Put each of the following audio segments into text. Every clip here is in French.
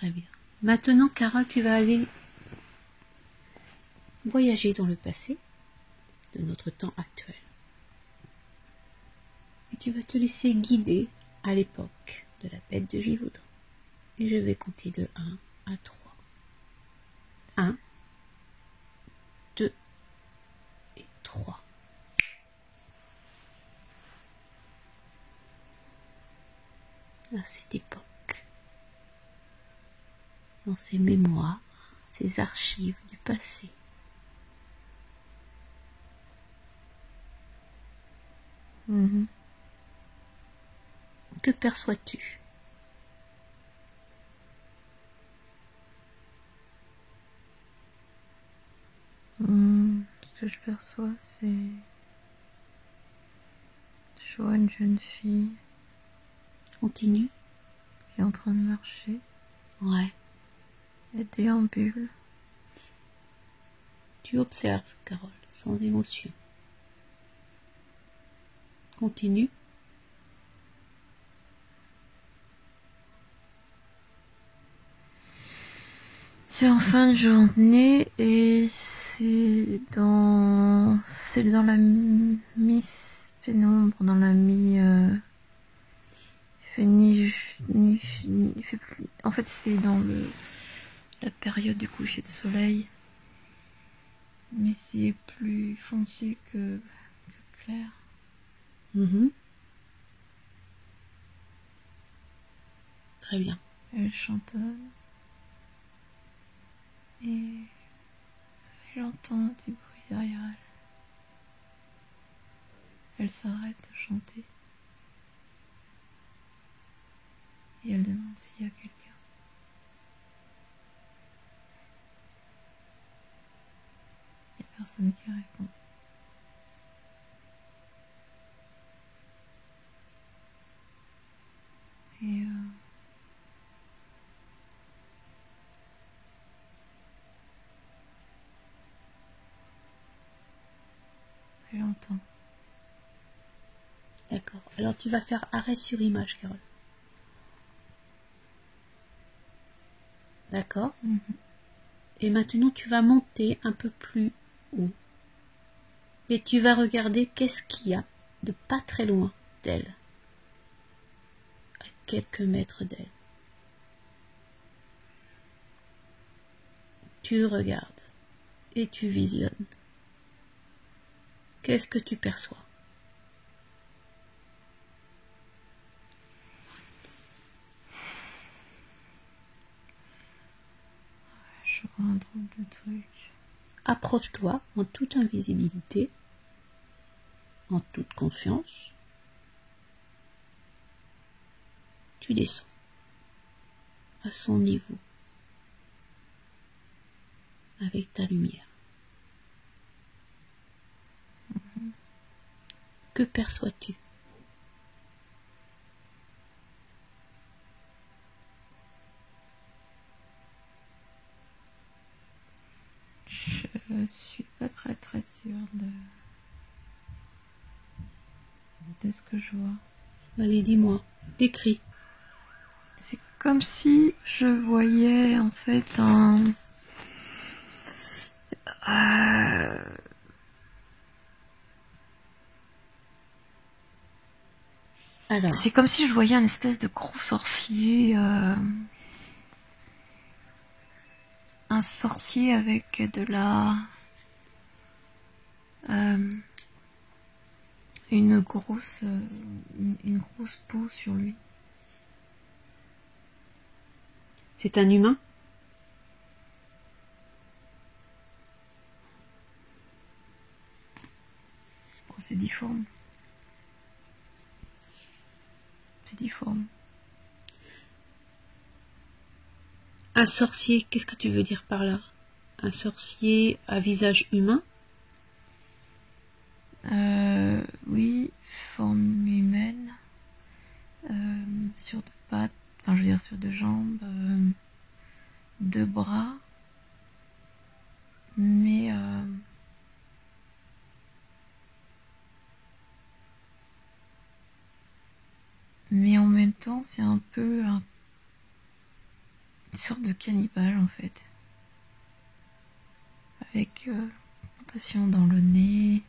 Très bien. Maintenant, Carole, tu vas aller voyager dans le passé de notre temps actuel. Et tu vas te laisser guider à l'époque de la bête de Gévaudan. Et je vais compter de 1 à 3. 1, 2 et 3. À cette époque, dans ses mémoires, ses archives du passé. Que perçois-tu? Ce que je perçois, c'est... Je vois une jeune fille Continue. qui est en train de marcher. Ouais. Elle déambule. Tu observes, Carole, sans émotion. Continue. C'est en fin de journée et c'est dans la mi-pénombre, dans la mi... il fait il fait plus... En fait, c'est dans la période du coucher de soleil. Mais c'est plus foncé que clair. Très bien. Elle chantonne. Et elle entend du bruit derrière elle. Elle s'arrête de chanter. Et elle demande s'il y a quelqu'un. Il n'y a personne qui répond. Et elle entend. D'accord. Alors tu vas faire arrêt sur image, Carole. D'accord. Et maintenant tu vas monter un peu plus haut. Et tu vas regarder qu'est-ce qu'il y a de pas très loin d'elle. À quelques mètres d'elle. Tu regardes. Et tu visionnes. Qu'est-ce que tu perçois? Je vois un drôle de truc. Approche-toi en toute invisibilité, en toute confiance. Tu descends à son niveau avec ta lumière. Que perçois-tu? Je suis pas très sûre de ce que je vois. Vas-y, dis-moi, décris. C'est comme si je voyais en fait un... Alors, c'est comme si je voyais un espèce de gros sorcier... un sorcier avec de la... une grosse peau sur lui. c'est un humain? Oh, c'est difforme. C'est difforme. Un sorcier, qu'est-ce que tu veux dire par là? Un sorcier à visage humain? Oui, forme humaine. Sur deux pattes, enfin je veux dire sur deux jambes, deux bras. Mais en même temps, c'est un peu sorte de cannibale en fait. Avec plantation dans le nez.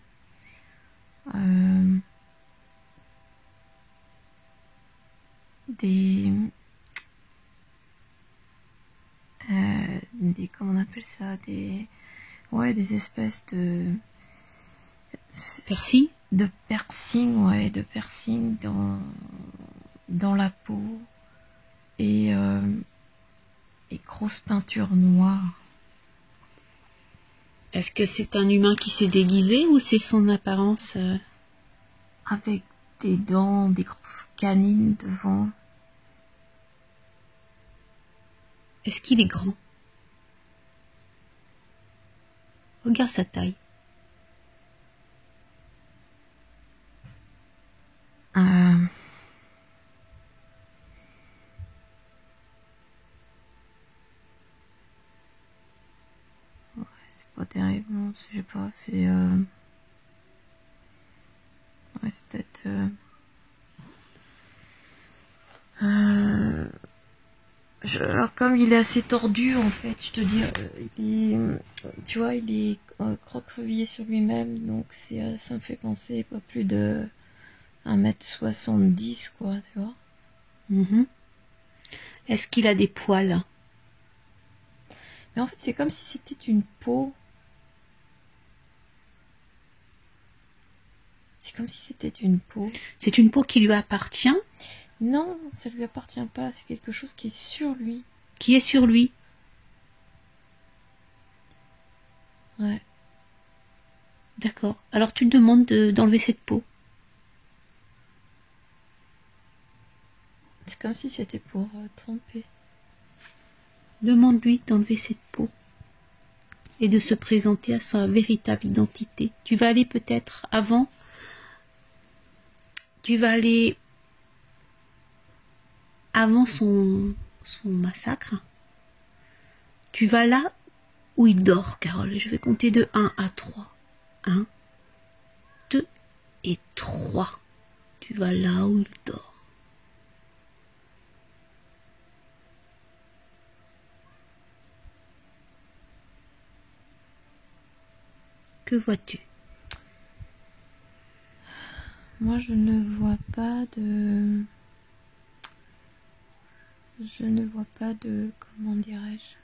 Des comment on appelle ça, des espèces de Piercing? de piercing dans la peau et grosses peintures noires. Est-ce que c'est un humain qui s'est déguisé ou c'est son apparence Avec des dents, des grosses canines devant. Est-ce qu'il est grand? Regarde sa taille. C'est pas terrible, non, je sais pas, c'est c'est peut-être alors comme il est assez tordu en fait, je te dis, tu vois, il est recroquevillé sur lui-même, donc ça me fait penser pas plus de 1m70 quoi, tu vois. Mm-hmm. Est-ce qu'il a des poils? Mais en fait c'est comme si c'était une peau. C'est comme si c'était une peau. C'est une peau qui lui appartient? Non, ça lui appartient pas, c'est quelque chose qui est sur lui. Qui est sur lui? Ouais. D'accord. Alors tu demandes d'enlever cette peau. C'est comme si c'était pour tromper. Demande-lui d'enlever cette peau et de se présenter à sa véritable identité. Tu vas aller peut-être avant. Tu vas aller avant son massacre. Tu vas là où il dort, Carole. Je vais compter de 1 à 3. 1, 2 et 3. Tu vas là où il dort. Que vois-tu? Moi, je ne vois pas de... Comment dirais-je?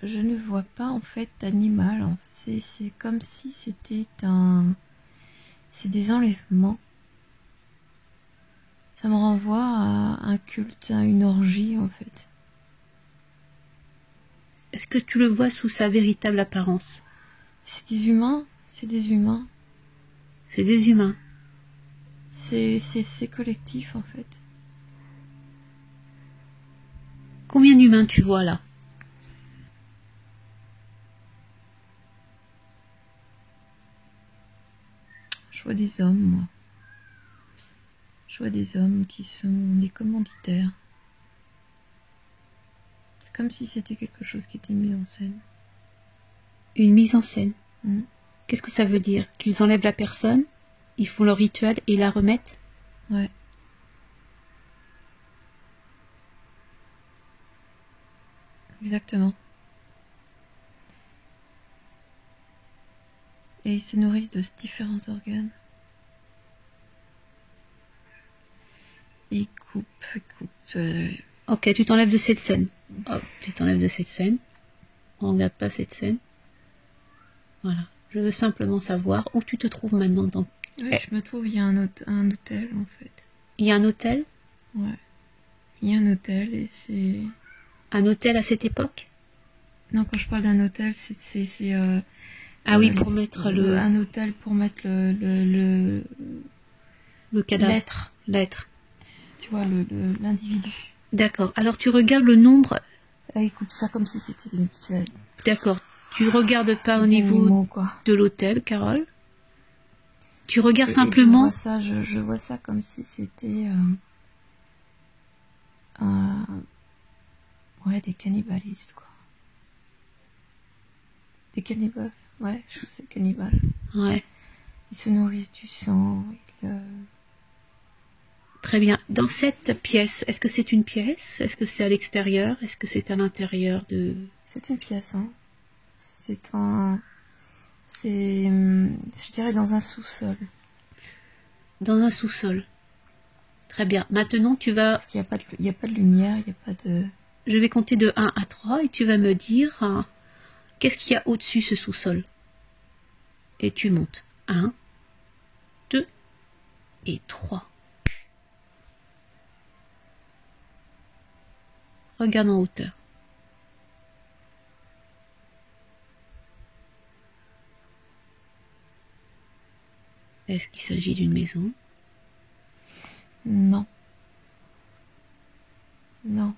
Je ne vois pas en fait d'animal. C'est comme si c'était c'est des enlèvements. Ça me renvoie à un culte, à une orgie en fait. Est-ce que tu le vois sous sa véritable apparence? C'est des humains. C'est des humains. C'est des humains. C'est collectif en fait. Combien d'humains tu vois là? Je vois des hommes, moi. Je vois des hommes qui sont des commanditaires. C'est comme si c'était quelque chose qui était mis en scène. Une mise en scène. Mm. Qu'est-ce que ça veut dire? Qu'ils enlèvent la personne, ils font leur rituel et la remettent? Ouais. Exactement. Et ils se nourrissent de différents organes. Et ils coupent. Ok, tu t'enlèves de cette scène. Hop, tu t'enlèves de cette scène. On regarde pas cette scène. Voilà. Je veux simplement savoir où tu te trouves maintenant. Dans... Ouais, je me trouve, il y a un hôtel en fait. Il y a un hôtel? Ouais. Il y a un hôtel et c'est... Un hôtel à cette époque? Non, quand je parle d'un hôtel, c'est ah oui, pour mettre le... Un hôtel pour mettre le cadavre. L'être. Tu vois, l'individu. D'accord. Alors tu regardes le nombre... Là, il coupe ça comme si c'était une... D'accord. Tu regardes pas au niveau animaux, quoi. De l'hôtel, Carole. Tu regardes simplement... Je vois ça comme si c'était... ouais, des cannibalistes, quoi. Des cannibales. Ouais, je trouve c'est cannibale. Ouais. Ils se nourrissent du sang. Très bien. Dans cette pièce, est-ce que c'est une pièce? Est-ce que c'est à l'extérieur? Est-ce que c'est à l'intérieur de... C'est une pièce, hein. C'est, je dirais, dans un sous-sol. Dans un sous-sol. Très bien. Maintenant, tu vas... Parce qu'il n'y a pas de lumière, il n'y a pas de... Je vais compter de 1 à 3 et tu vas me dire qu'est-ce qu'il y a au-dessus ce sous-sol. Et tu montes. 1, 2 et 3. Regarde en hauteur. Est-ce qu'il s'agit d'une maison? Non. Non.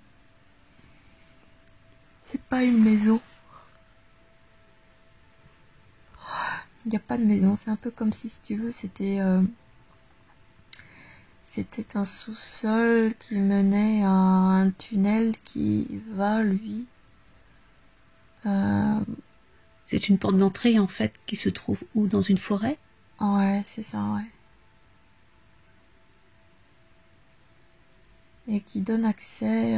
C'est pas une maison. Il n'y a pas de maison. C'est un peu comme si tu veux, c'était un sous-sol qui menait à un tunnel qui va, lui... C'est une porte d'entrée, en fait, qui se trouve où? Dans une forêt? Ouais, c'est ça, ouais. Et qui donne accès...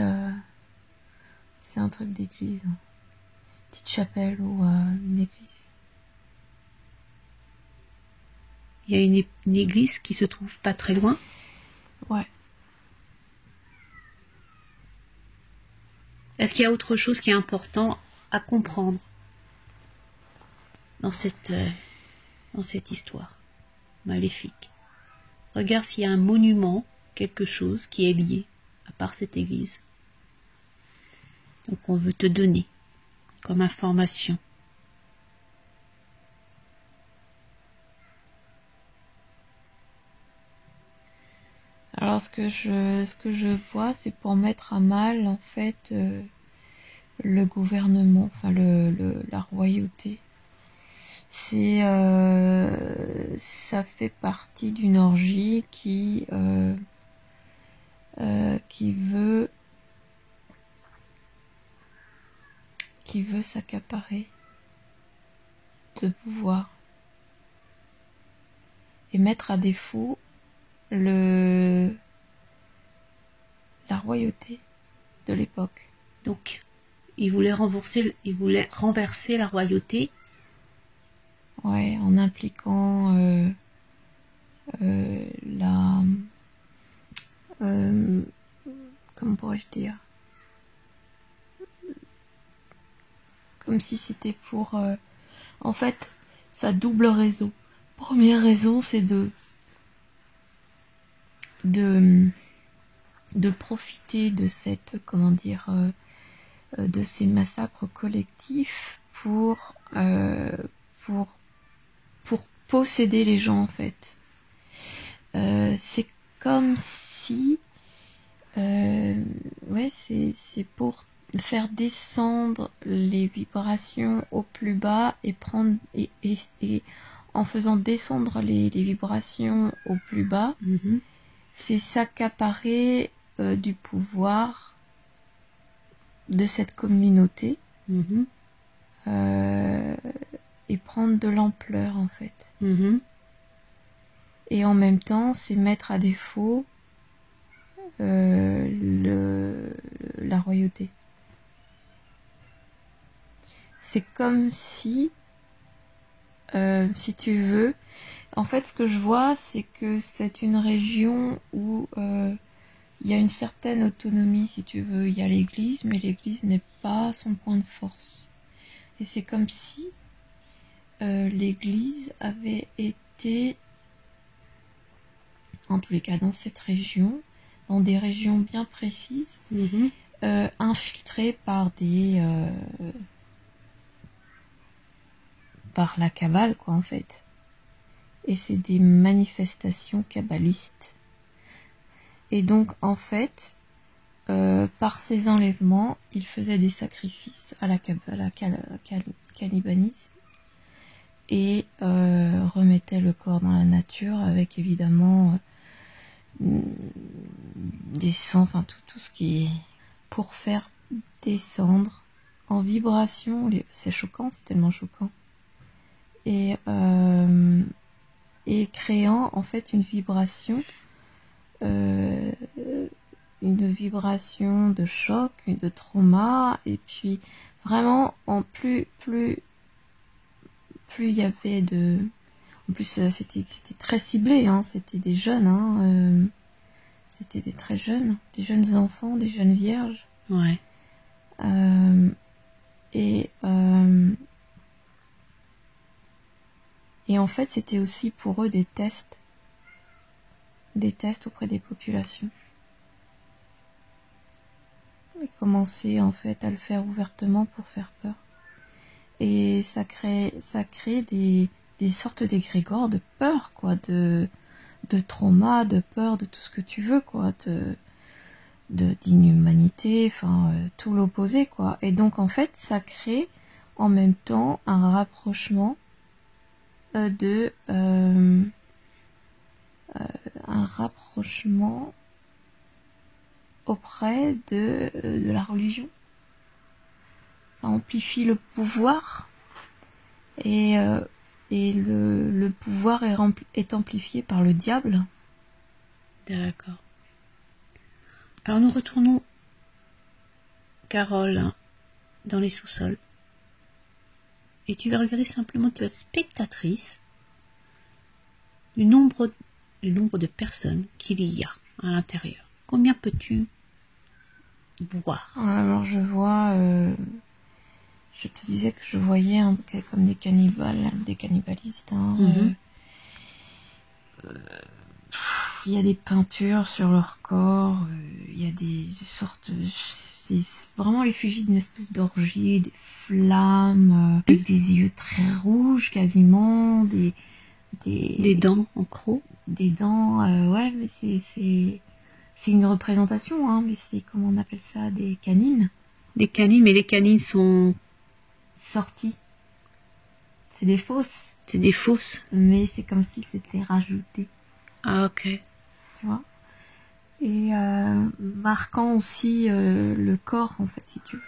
c'est un truc d'église. Hein. Petite chapelle ou une église. Il y a une église qui se trouve pas très loin. Ouais. Est-ce qu'il y a autre chose qui est important à comprendre dans cette histoire maléfique? Regarde s'il y a un monument, quelque chose qui est lié, à part cette église. Donc on veut te donner comme information. Alors ce que je vois, c'est pour mettre à mal en fait le gouvernement, enfin la royauté. C'est ça fait partie d'une orgie qui veut s'accaparer de pouvoir et mettre à défaut la royauté de l'époque. Donc, il voulait renverser la royauté. Ouais, en impliquant comment pourrais-je dire? Comme si c'était pour... en fait, ça double raison. Première raison, c'est de profiter de cette, comment dire, de ces massacres collectifs pour posséder les gens en fait. C'est comme si, ouais, c'est pour faire descendre les vibrations au plus bas et prendre et en faisant descendre les vibrations au plus bas, c'est s'accaparer du pouvoir de cette communauté et prendre de l'ampleur en fait. Et en même temps, c'est mettre à défaut la royauté. C'est comme si tu veux, en fait ce que je vois, c'est que c'est une région où il y a une certaine autonomie, si tu veux. Il y a l'église, mais l'église n'est pas son point de force. Et c'est comme si l'église avait été, en tous les cas dans cette région, dans des régions bien précises, infiltrée par par la cabale, quoi, en fait. Et c'est des manifestations kabbalistes. Et donc, en fait, par ces enlèvements, il faisait des sacrifices à la cannibalisme et remettait le corps dans la nature avec évidemment des sons, enfin tout ce qui est pour faire descendre en vibration. C'est choquant, c'est tellement choquant. Et et créant en fait une vibration de choc, de trauma, et puis vraiment plus il y avait de... En plus c'était très ciblé, hein, c'était des jeunes, hein, c'était des très jeunes, des jeunes enfants, des jeunes vierges. Ouais. Et en fait, c'était aussi pour eux des tests auprès des populations. Ils commençaient en fait à le faire ouvertement pour faire peur. Et ça crée des sortes d'égrégores de peur, quoi, de trauma, de peur, de tout ce que tu veux, quoi, d'inhumanité, enfin tout l'opposé, quoi. Et donc en fait, ça crée en même temps un rapprochement un rapprochement auprès de la religion. Ça amplifie le pouvoir et le pouvoir est amplifié par le diable. D'accord. Alors nous retournons, Carole, dans les sous-sols. Et tu vas regarder simplement, tu es spectatrice du nombre de personnes qu'il y a à l'intérieur. Combien peux-tu voir? Alors je vois, je te disais que je voyais comme des cannibales, des cannibalistes. Hein, il y a des peintures sur leur corps, il y a des sortes... C'est vraiment l'effigie d'une espèce d'orgie, des flammes, avec des yeux très rouges quasiment, des dents en croc. Des dents, ouais, mais c'est une représentation, hein, mais c'est, comment on appelle ça, des canines. Des canines, mais les canines sont... sorties. C'est des fausses. C'est des fausses. Mais c'est comme si c'était rajouté. Ah, ok. Tu vois. Et marquant aussi le corps, en fait, si tu veux.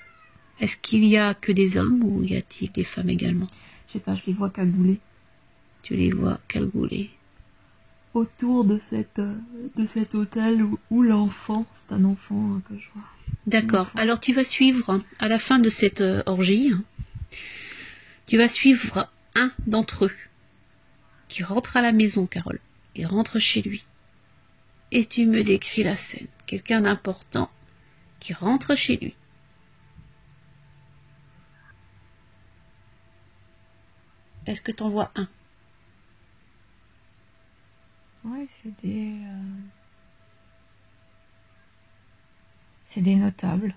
Est-ce qu'il y a que des hommes ou y a-t-il des femmes également? Je sais pas, je les vois cagoulés. Tu les vois cagoulés. Autour de cet hôtel où l'enfant, c'est un enfant que je vois. D'accord. Alors tu vas suivre, à la fin de cette orgie, tu vas suivre un d'entre eux qui rentre à la maison, Carole. Il rentre chez lui. Et tu me décris la scène. Quelqu'un d'important qui rentre chez lui. Est-ce que tu en vois un? Ouais, c'est des notables.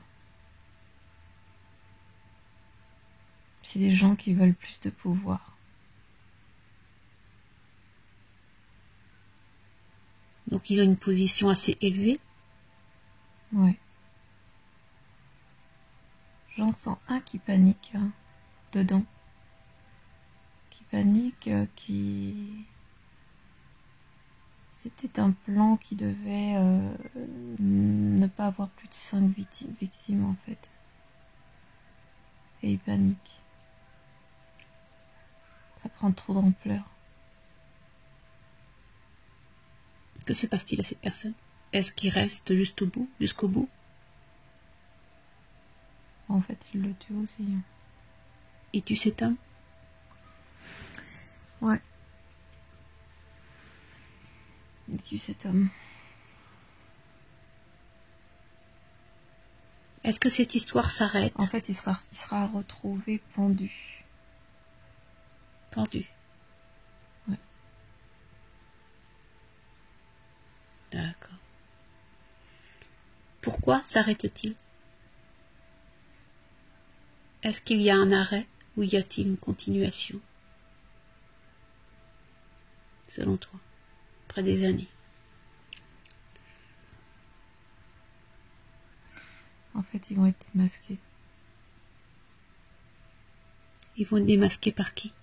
C'est des gens qui veulent plus de pouvoir. Donc ils ont une position assez élevée. Ouais. J'en sens un qui panique dedans. Qui panique, C'était un plan qui devait ne pas avoir plus de 5 victimes en fait. Et il panique. Ça prend trop d'ampleur. Que se passe-t-il à cette personne? Est-ce qu'il reste jusqu'au bout? En fait, il le tue aussi. Hein. Et tu cet homme? Ouais. Il tue cet homme. Est-ce que cette histoire s'arrête? En fait, il sera retrouvé pendu. Pendu. Ouais. D'accord. Pourquoi s'arrête-t-il? Est-ce qu'il y a un arrêt ou y a-t-il une continuation? Selon toi, après des années. En fait, ils vont être démasqués. Ils vont être démasqués par qui?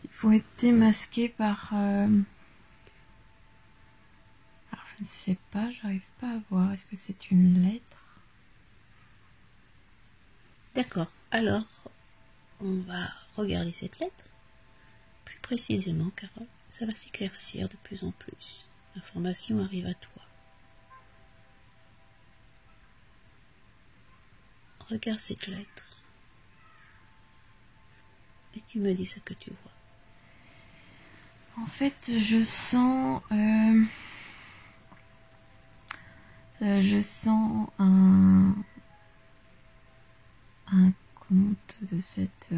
Ils vont être démasqués par... Alors, je ne sais pas, j'arrive pas à voir. Est-ce que c'est une lettre? D'accord. Alors, on va regarder cette lettre plus précisément, Carole. Ça va s'éclaircir de plus en plus. L'information arrive à toi. Regarde cette lettre. Et tu me dis ce que tu vois. En fait, je sens un conte de cette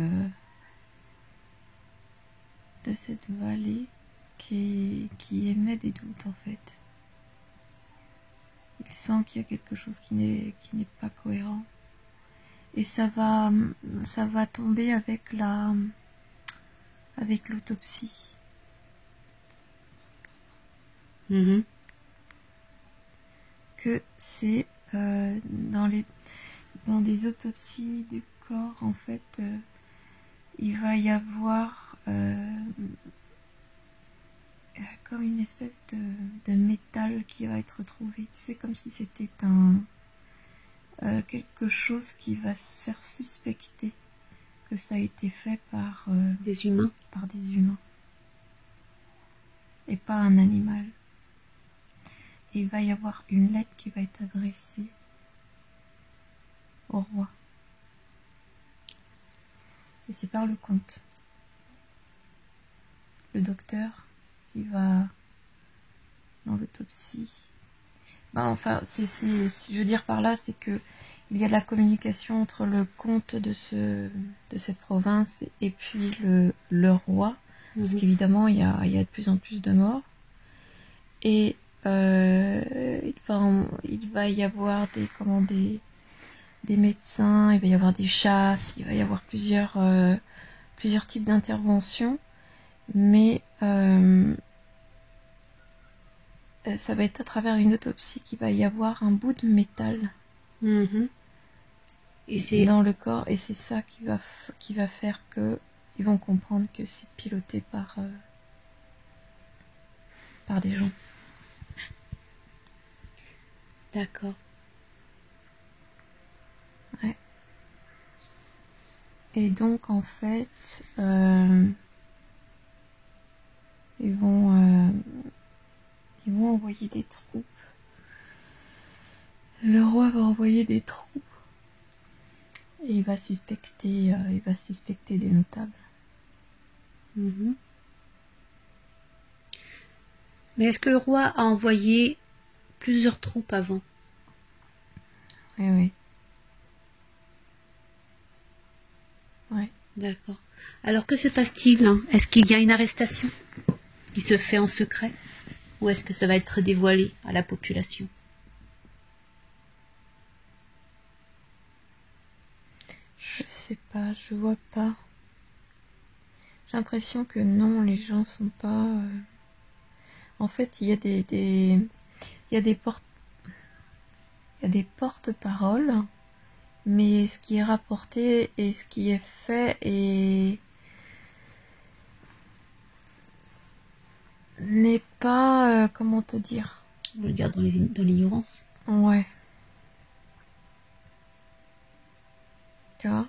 vallée qui émet des doutes en fait. Il sent qu'il y a quelque chose qui n'est pas cohérent. Et ça va tomber avec l'autopsie. Que c'est dans des autopsies du corps, en fait, il va y avoir comme une espèce de métal qui va être trouvé. Tu sais, comme si c'était quelque chose qui va se faire suspecter que ça a été fait par des humains. Par des humains. Et pas un animal. Et il va y avoir une lettre qui va être adressée au roi. Et c'est par le comte. Le docteur qui va dans l'autopsie. Enfin, je veux dire par là, c'est que il y a de la communication entre le comte de cette province et puis le roi. Parce qu'évidemment, il y a de plus en plus de morts. Et il va y avoir des médecins, il va y avoir des chasses, il va y avoir plusieurs types d'interventions, mais ça va être à travers une autopsie qu'il va y avoir un bout de métal et c'est dans le corps, et c'est ça qui va faire que ils vont comprendre que c'est piloté par des gens. D'accord. Ouais. Et donc en fait, ils vont envoyer des troupes. Le roi va envoyer des troupes. Et il va suspecter des notables. Mais est-ce que le roi a envoyé plusieurs troupes avant? Oui. Ouais. D'accord. Alors que se passe-t-il, hein? Est-ce qu'il y a une arrestation qui se fait en secret? Ou est-ce que ça va être dévoilé à la population? Je sais pas, je vois pas. J'ai l'impression que non, les gens sont pas... En fait, il y a des porte-paroles, mais ce qui est rapporté et ce qui est fait n'est pas... comment te dire? On le garde dans l'ignorance. Ouais. Tu vois?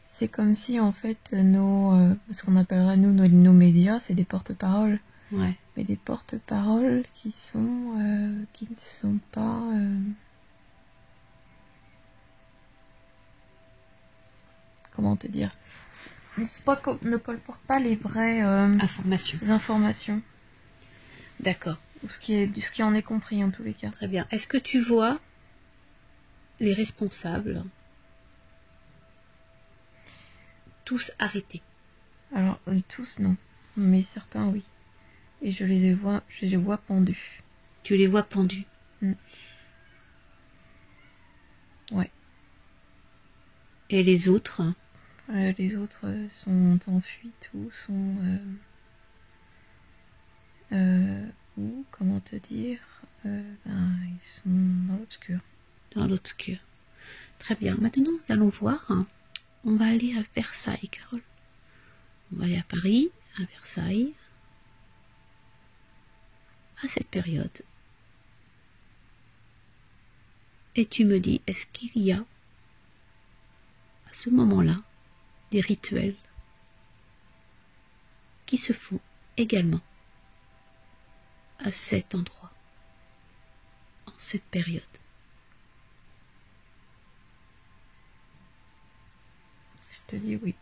C'est comme si en fait ce qu'on appellera nos médias, c'est des porte-paroles. Ouais. Mais des porte-paroles qui ne sont pas... comment te dire? Ne colportent pas les vraies informations. D'accord. Ou ce qui en est compris en tous les cas. Très bien. Est-ce que tu vois les responsables tous arrêtés? Alors, tous non. Mais certains oui. Et je les vois pendus. Tu les vois pendus? Ouais. Et les autres? Les autres sont en fuite ou sont... ou, comment te dire, ils sont dans l'obscur. Dans l'obscur. Très bien. Maintenant, nous allons voir. On va aller à Versailles, Carole. On va aller à Paris, à Versailles, à cette période. Et tu me dis, est-ce qu'il y a, à ce moment-là, des rituels qui se font également à cet endroit, en cette période. Je te dis oui.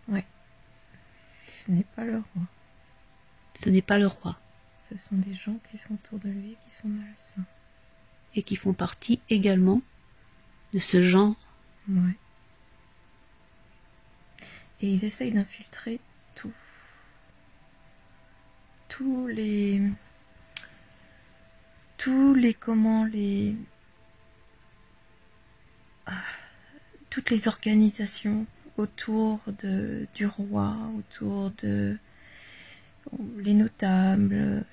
Ouais. Ce n'est pas le roi. Ce n'est pas le roi. Ce sont des gens qui sont autour de lui et qui sont malsains. Et qui font partie également de ce genre. Ouais. Et ils essayent d'infiltrer tout. Tous les toutes les organisations autour du roi, autour de les notables,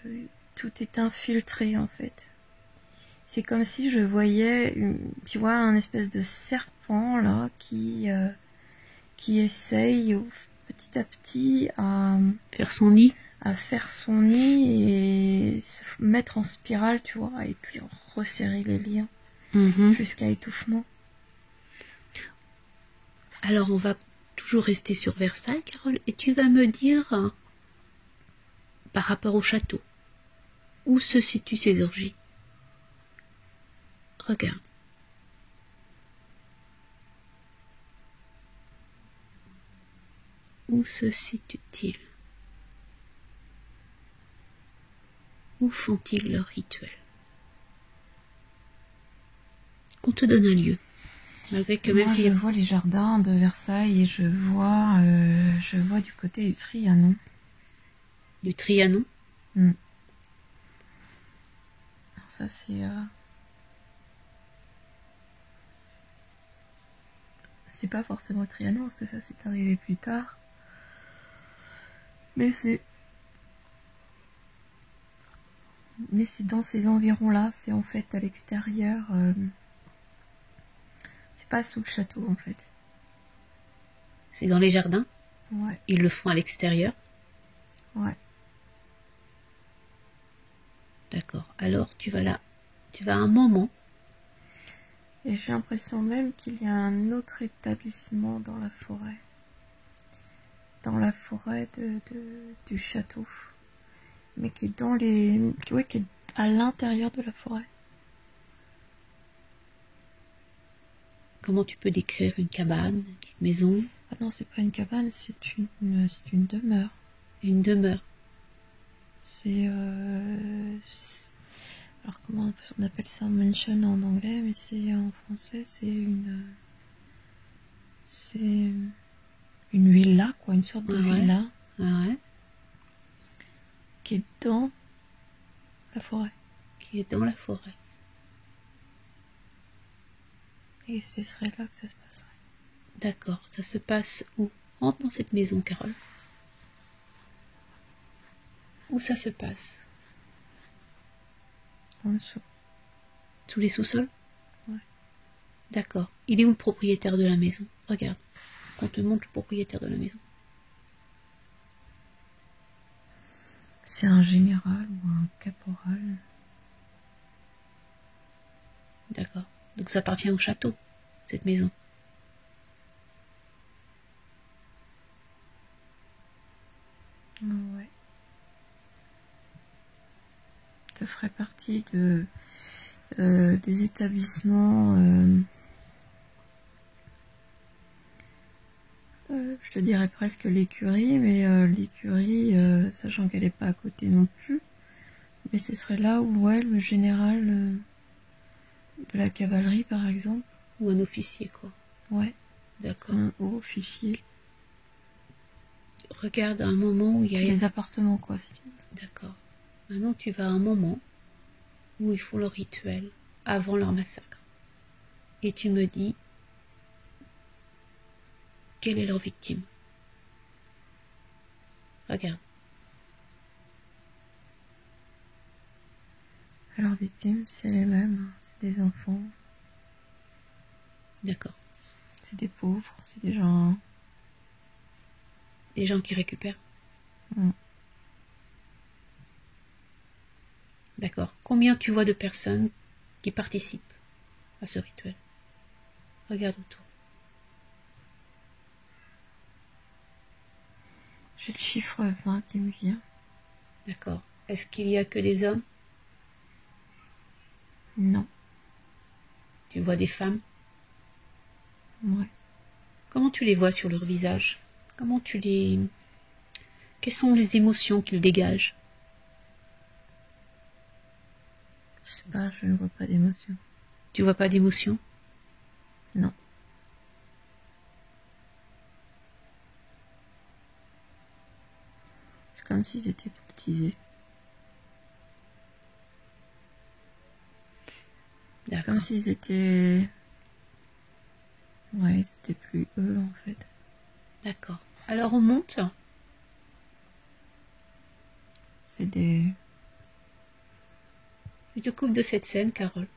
tout est infiltré en fait. C'est comme si je voyais, tu vois, un espèce de serpent là qui essaye petit à petit à Faire son nid. À faire son nid et se mettre en spirale, tu vois, et puis resserrer les liens jusqu'à étouffement. Alors on va toujours rester sur Versailles, Carole, et tu vas me dire, par rapport au château, où se situent ces orgies. Regarde. Où se situent-ils? Où font-ils leur rituel? Qu'on te donne un lieu. Malgré que Moi, même si je vois les jardins de Versailles et je vois du côté du Trianon. Du Trianon. Alors ça c'est pas forcément le Trianon parce que ça c'est arrivé plus tard. Mais c'est dans ces environs-là, c'est en fait à l'extérieur. C'est pas sous le château en fait. C'est dans les jardins. Ouais. Ils le font à l'extérieur. Ouais. D'accord. Alors tu vas à un moment. Et j'ai l'impression même qu'il y a un autre établissement dans la forêt. Dans la forêt du château. Mais qui est dans les. Ouais, qui est à l'intérieur de la forêt. Comment tu peux décrire une cabane, une petite maison? Ah non, c'est pas une cabane, c'est une demeure. Une demeure. C'est alors comment on appelle ça, mansion en anglais, mais c'est en français c'est une villa quoi, une sorte de villa qui est dans la forêt. Qui est dans la forêt. Et ce serait là que ça se passerait. D'accord. Ça se passe où? Rentre dans cette maison, Carole. Où ça se passe? Dans le sous. Sous les sous-sols? Ouais. D'accord. Il est où le propriétaire de la maison? Regarde. Qu'on te montre le propriétaire de la maison. C'est un général ou un caporal. D'accord. Donc ça appartient au château, cette maison. Ouais. Ça ferait partie des établissements, je te dirais presque l'écurie, mais l'écurie, sachant qu'elle n'est pas à côté non plus, mais ce serait là où le général de la cavalerie par exemple. Ou un officier, quoi. Ouais. D'accord. Un haut officier. Regarde à un moment où il y a... C'est les appartements quoi, si tu veux. D'accord. Maintenant tu vas à un moment où ils font leur rituel avant leur massacre. Et tu me dis quelle est leur victime. Regarde. Leurs victimes, c'est les mêmes, c'est des enfants. D'accord. C'est des pauvres, c'est des gens... Des gens qui récupèrent. D'accord. Combien tu vois de personnes qui participent à ce rituel? Regarde autour. J'ai le chiffre 20 qui me vient. D'accord. Est-ce qu'il y a que des hommes? Non. Tu vois des femmes? Ouais. Comment tu les vois sur leur visage? Quelles sont les émotions qu'ils dégagent? Je sais pas, je ne vois pas d'émotion. Tu vois pas d'émotion? Non. C'est comme s'ils étaient hypnotisés. D'accord. Comme s'ils étaient... Ouais, c'était plus eux en fait. D'accord. Alors on monte. C'est des... Tu te coupes de cette scène, Carole.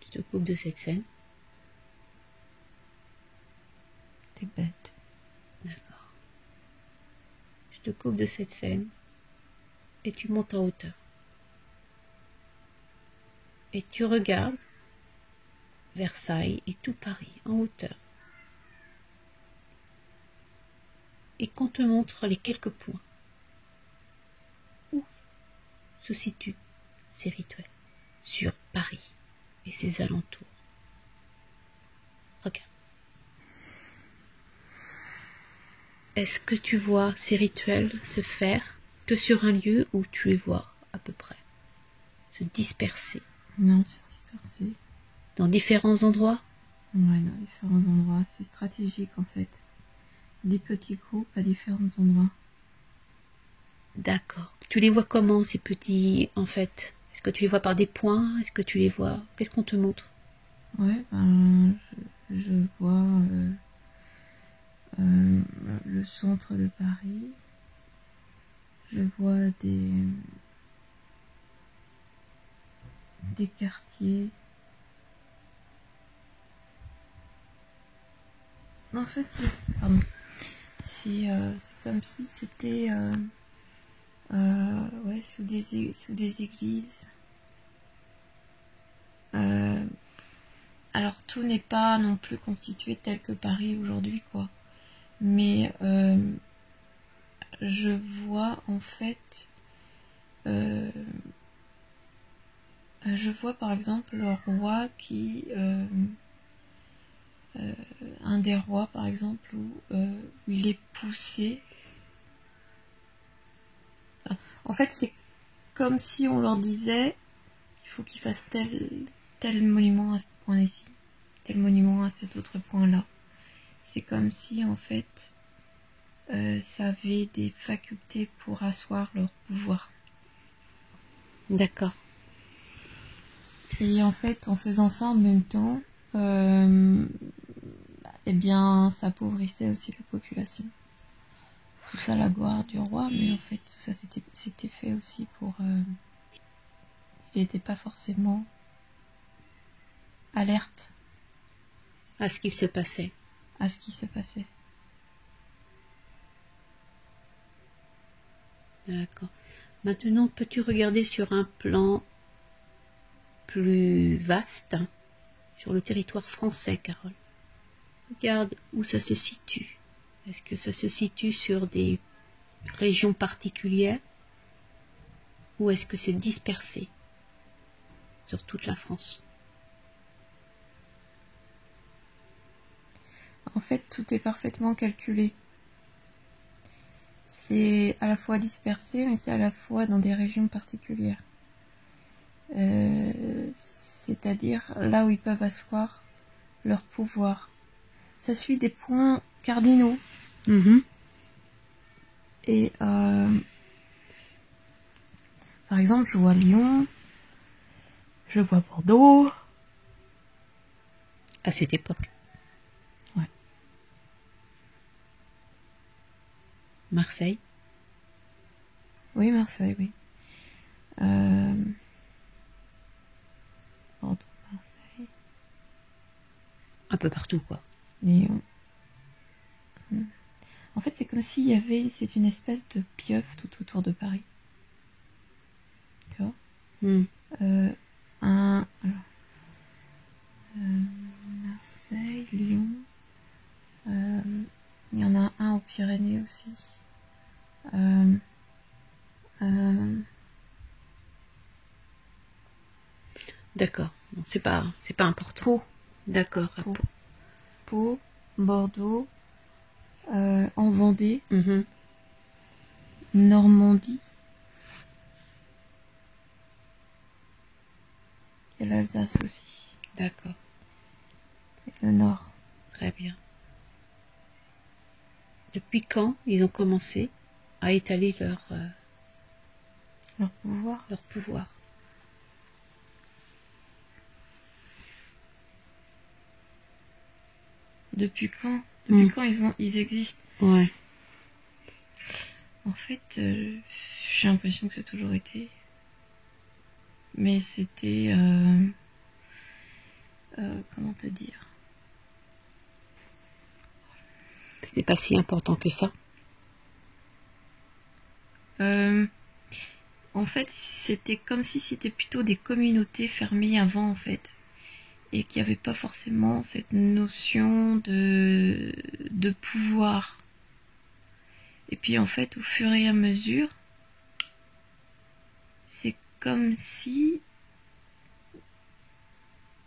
Tu te coupes de cette scène. des bêtes. D'accord. Tu te coupes de cette scène et tu montes en hauteur. Et tu regardes Versailles et tout Paris en hauteur. Et qu'on te montre les quelques points où se situent ces rituels sur Paris et ses alentours. Regarde. Est-ce que tu vois ces rituels se faire que sur un lieu où tu les vois à peu près se disperser Non, c'est dispersé. dans différents endroits? Ouais, dans différents endroits. C'est stratégique en fait. Des petits groupes à différents endroits. D'accord. Tu les vois comment ces petits en fait? Est-ce que tu les vois par des points? Est-ce que tu les vois? Qu'est-ce qu'on te montre? Ouais, ben, je vois le centre de Paris. Je vois des quartiers. En fait, pardon. C'est comme si c'était ouais, sous des églises. Alors tout n'est pas non plus constitué tel que Paris aujourd'hui, quoi. Mais je vois en fait, je vois par exemple le roi un des rois par exemple où il est poussé. En fait, c'est comme si on leur disait qu'il faut qu'ils fassent tel monument à ce point-ci, tel monument à cet autre point-là. C'est comme si en fait ça avait des facultés pour asseoir leur pouvoir. D'accord. Et en fait, en faisant ça en même temps, eh bien, ça appauvrissait aussi la population. Tout ça, la gloire du roi, mais en fait, tout ça, c'était fait aussi pour... il n'était pas forcément alerte À ce qu'il se passait. à ce qui se passait. D'accord. Maintenant, peux-tu regarder sur un plan plus vaste, sur le territoire français, Carole? Regarde où ça se situe. Est-ce que ça se situe sur des régions particulières ou est-ce que c'est dispersé sur toute la France? En fait, tout est parfaitement calculé. C'est à la fois dispersé, mais c'est à la fois dans des régions particulières. C'est-à-dire là où ils peuvent asseoir leur pouvoir. Ça suit des points cardinaux. Mm-hmm. Et par exemple, je vois Lyon, je vois Bordeaux. À cette époque. Ouais. Marseille. Oui, Marseille, oui. Bordeaux, Marseille, Un peu partout, quoi. Lyon. En fait, c'est comme s'il y avait, c'est une espèce de pieuvre tout autour de Paris. Tu vois? Mm. Marseille, Lyon. Il y en a un aux Pyrénées aussi. Euh, euh, D'accord. Bon, c'est pas important. Pau. D'accord. À Pau. Pau. Pau, Bordeaux, en Vendée, Mhm. Normandie et l'Alsace aussi. D'accord. Et le Nord. Très bien. Depuis quand ils ont commencé à étaler leur Leur pouvoir. pouvoir? Depuis quand Depuis quand ils existent? Ouais. En fait, j'ai l'impression que ça a toujours été. Mais c'était... comment te dire? C'était pas si important que ça. En fait, c'était comme si c'était plutôt des communautés fermées avant, en fait. Et qu'il n'y avait pas forcément cette notion de pouvoir. Et puis, en fait, au fur et à mesure, c'est comme si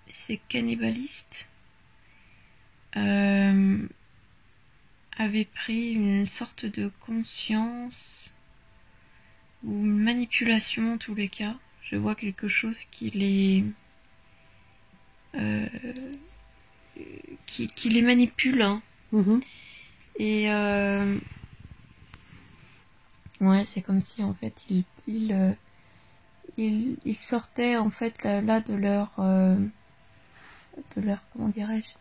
ces cannibalistes avaient pris une sorte de conscience ou une manipulation en tous les cas. Je vois quelque chose qui les qui les manipule, hein. Et ouais, c'est comme si en fait ils sortaient en fait là de leur comment dirais-je,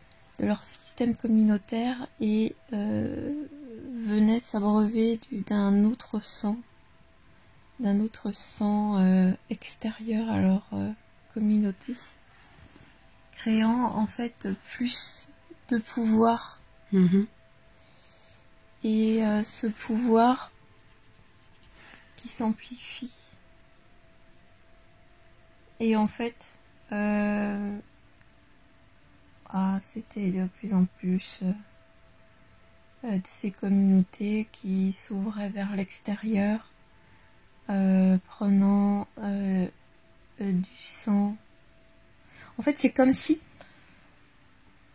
de leur système communautaire et venaient s'abreuver d'un autre sang extérieur à leur communauté, créant en fait plus de pouvoir. Et ce pouvoir qui s'amplifie. Et en fait, c'était de plus en plus de ces communautés qui s'ouvraient vers l'extérieur, prenant du sang. En fait, c'est comme si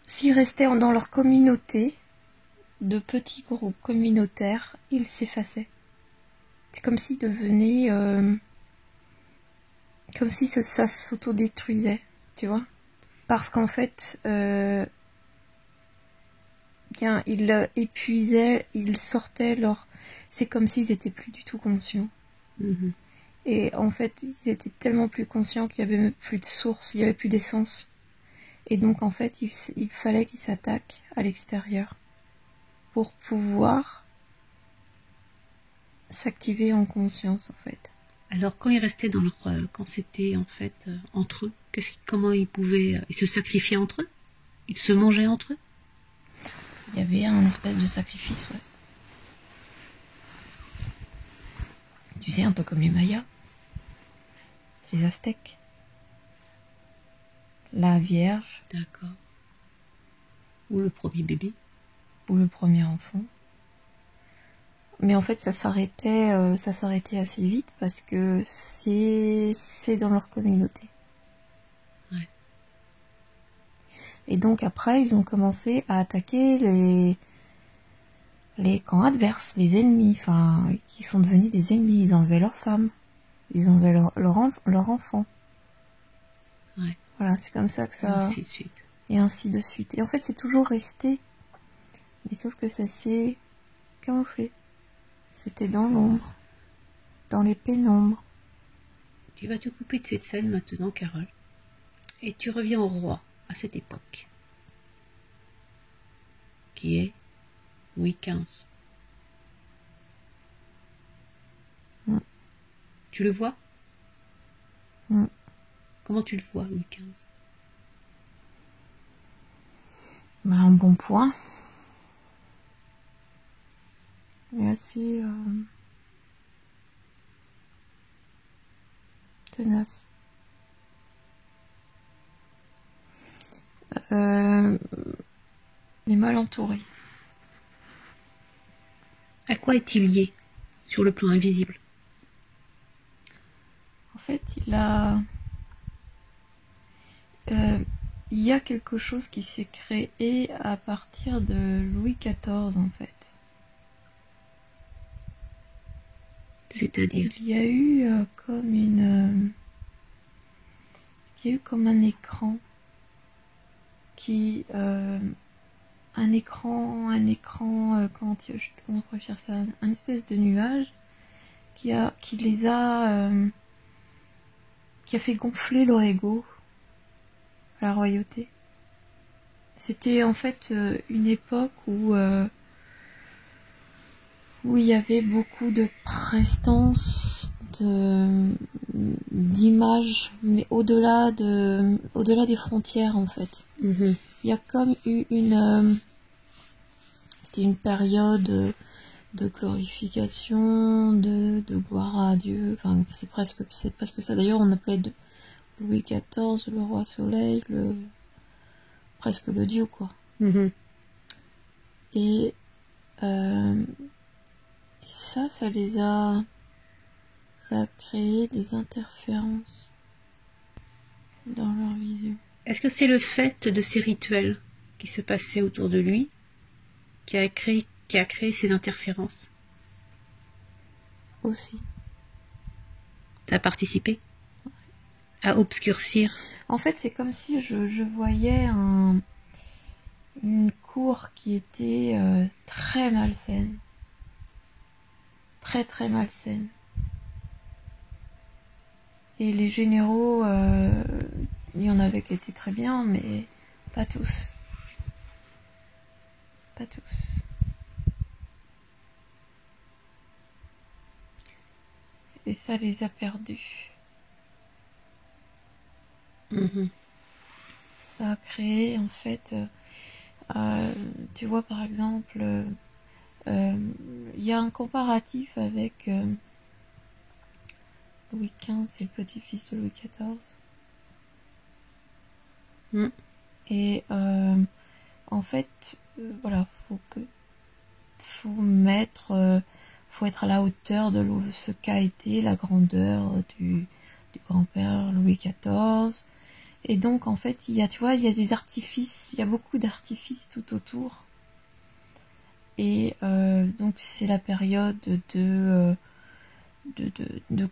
s'ils restaient dans leur communauté, de petits groupes communautaires, ils s'effaçaient. C'est comme s'ils devenaient... comme si ça s'autodétruisait, tu vois. Parce qu'en fait, bien, ils épuisaient, ils sortaient leur... C'est comme s'ils étaient plus du tout conscients. Et en fait, ils étaient tellement plus conscients qu'il y avait même plus de source, il y avait plus d'essence. Et donc, en fait, il fallait qu'ils s'attaquent à l'extérieur pour pouvoir s'activer en conscience, en fait. Alors, quand ils restaient dans leur... quand c'était, en fait, entre eux, comment ils pouvaient... ils se sacrifiaient entre eux? Ils se mangeaient entre eux? Il y avait un espèce de sacrifice, ouais. Tu sais, un peu comme les Mayas. Les Aztèques. La Vierge. D'accord. Ou le premier bébé. Ou le premier enfant. Mais en fait, ça s'arrêtait assez vite parce que c'est dans leur communauté. Ouais. Et donc après, ils ont commencé à attaquer les camps adverses, les ennemis, enfin, qui sont devenus des ennemis. Ils enlevaient leurs femmes, ils enlevaient leurs enfants. Ouais. Voilà, c'est comme ça que ça... Et ainsi de suite. Et ainsi de suite. Et en fait, c'est toujours resté. Mais sauf que ça s'est camouflé. C'était dans l'ombre, dans les pénombres. Tu vas te couper de cette scène maintenant, Carole, et tu reviens au roi à cette époque, qui est Louis XV. Tu le vois? Comment tu le vois, Louis XV? Un bon point. Et assez tenace. Il est mal entouré. À quoi est-il lié? sur le plan invisible? En fait, il y a quelque chose qui s'est créé à partir de Louis XIV, en fait. C'est-à-dire? Il y a eu comme un écran qui un écran comment on pourrait faire ça, un espèce de nuage qui a fait gonfler leur ego à la royauté. C'était en fait une époque où il y avait beaucoup de prestance d'images, mais au-delà des frontières en fait. Mhm. Il y a comme eu c'était une période de glorification, de gloire à Dieu. Enfin, c'est presque ça. D'ailleurs, on appelait Louis XIV le roi soleil, presque le dieu quoi. Mhm. Et ça a créé des interférences dans leur visu. Est-ce que c'est le fait de ces rituels qui se passaient autour de lui qui a créé ces interférences? Aussi. Ça a participé à obscurcir? En fait, c'est comme si je voyais une cour qui était très malsaine. Très très malsaine. Et les généraux, il y en avait qui étaient très bien, mais pas tous. Pas tous. Et ça les a perdus. Mhm. Ça a créé en fait, tu vois par exemple, il y a un comparatif avec Louis XV, c'est le petit-fils de Louis XIV. Mm. Et en fait, voilà, faut être à la hauteur de ce qu'a été la grandeur du grand-père Louis XIV. Et donc en fait, il y a des artifices, il y a beaucoup d'artifices tout autour. Et donc c'est la période de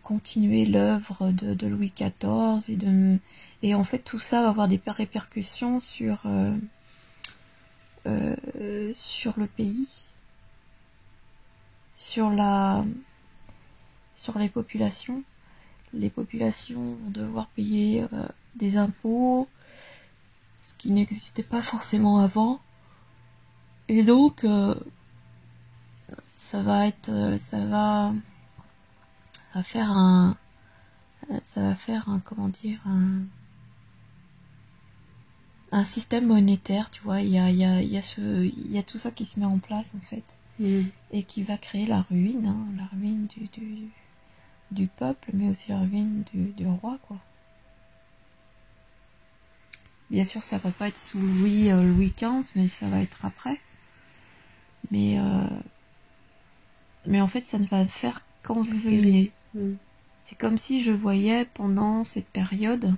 continuer l'œuvre de Louis XIV et en fait tout ça va avoir des répercussions sur le pays, sur les populations. Les populations vont devoir payer des impôts, ce qui n'existait pas forcément avant. Et donc ça va faire comment dire, un système monétaire, tu vois. Il y a tout ça qui se met en place en fait. Mm. Et qui va créer la ruine, hein, la ruine du peuple, mais aussi la ruine du roi, quoi. Bien sûr, ça va pas être sous Louis XV, mais ça va être après. Mais en fait, ça ne va faire qu'envenimer. Mm. C'est comme si je voyais pendant cette période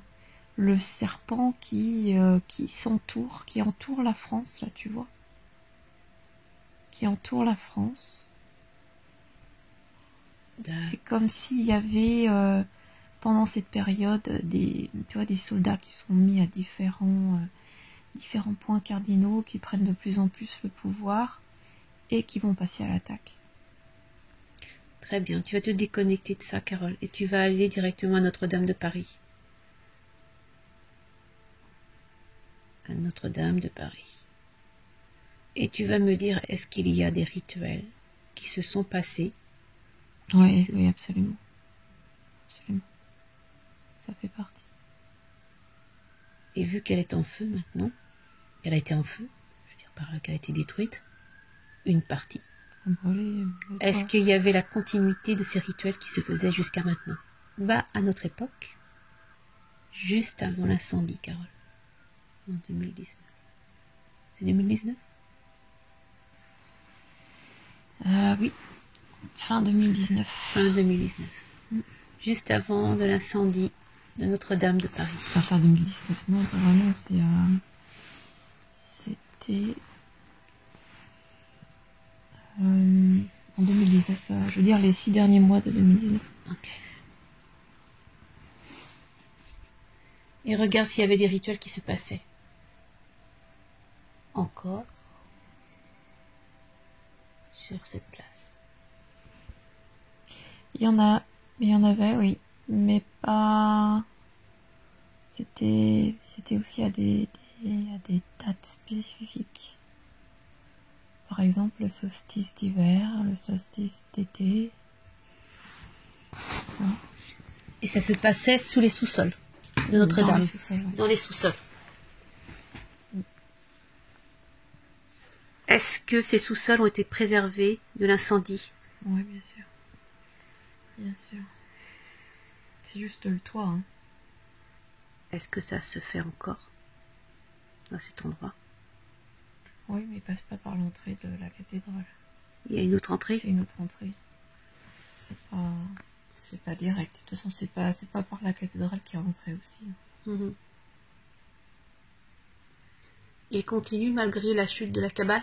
le serpent qui entoure la France, là, tu vois. Qui entoure la France. C'est comme s'il y avait pendant cette période des soldats qui sont mis à différents points cardinaux, qui prennent de plus en plus le pouvoir et qui vont passer à l'attaque. Très bien, tu vas te déconnecter de ça, Carole, et tu vas aller directement à Notre-Dame de Paris. À Notre-Dame de Paris. Et tu vas me dire, est-ce qu'il y a des rituels qui se sont passés? Oui, absolument. Absolument. Ça fait partie. Et vu qu'elle est en feu maintenant, qu'elle a été en feu, je veux dire par là qu'elle a été détruite, une partie. Est-ce qu'il y avait la continuité de ces rituels qui se faisaient jusqu'à maintenant? Va à notre époque, juste avant l'incendie, Carole, en 2019. C'est 2019? Oui. Fin 2019. Fin 2019. Juste avant de l'incendie de Notre-Dame de Paris. Enfin, fin 2019, non, pas vraiment, c'était en 2019, je veux dire les 6 derniers mois de 2019. Ok. Et regarde s'il y avait des rituels qui se passaient. Encore sur cette place. Il y en avait, oui, mais pas. C'était aussi à des dates spécifiques. Par exemple, le solstice d'hiver, le solstice d'été. Voilà. Et ça se passait sous les sous-sols de Notre-Dame. Dans les sous-sols, ouais. Dans les sous-sols. Est-ce que ces sous-sols ont été préservés de l'incendie? Oui, bien sûr. Bien sûr. C'est juste le toit, hein. Est-ce que ça se fait encore dans cet endroit? Oui, mais il passe pas par l'entrée de la cathédrale. Il y a une autre entrée? C'est une autre entrée. C'est pas direct. De toute façon, c'est pas par la cathédrale qui est rentrée aussi. Mhm. Il continue malgré la chute de la cabale?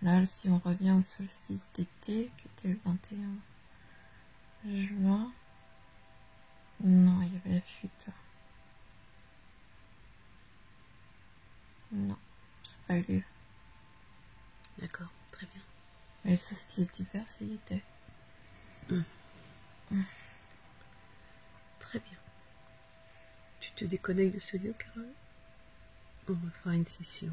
Là, si on revient au solstice d'été, qui était le 21 juin, non, il y avait la fuite. Non, ça n'a pas eu lieu. D'accord, très bien. Mais le solstice d'hiver, ça y était. Très bien. Tu te déconnectes de ce lieu, Carole? On va faire une session.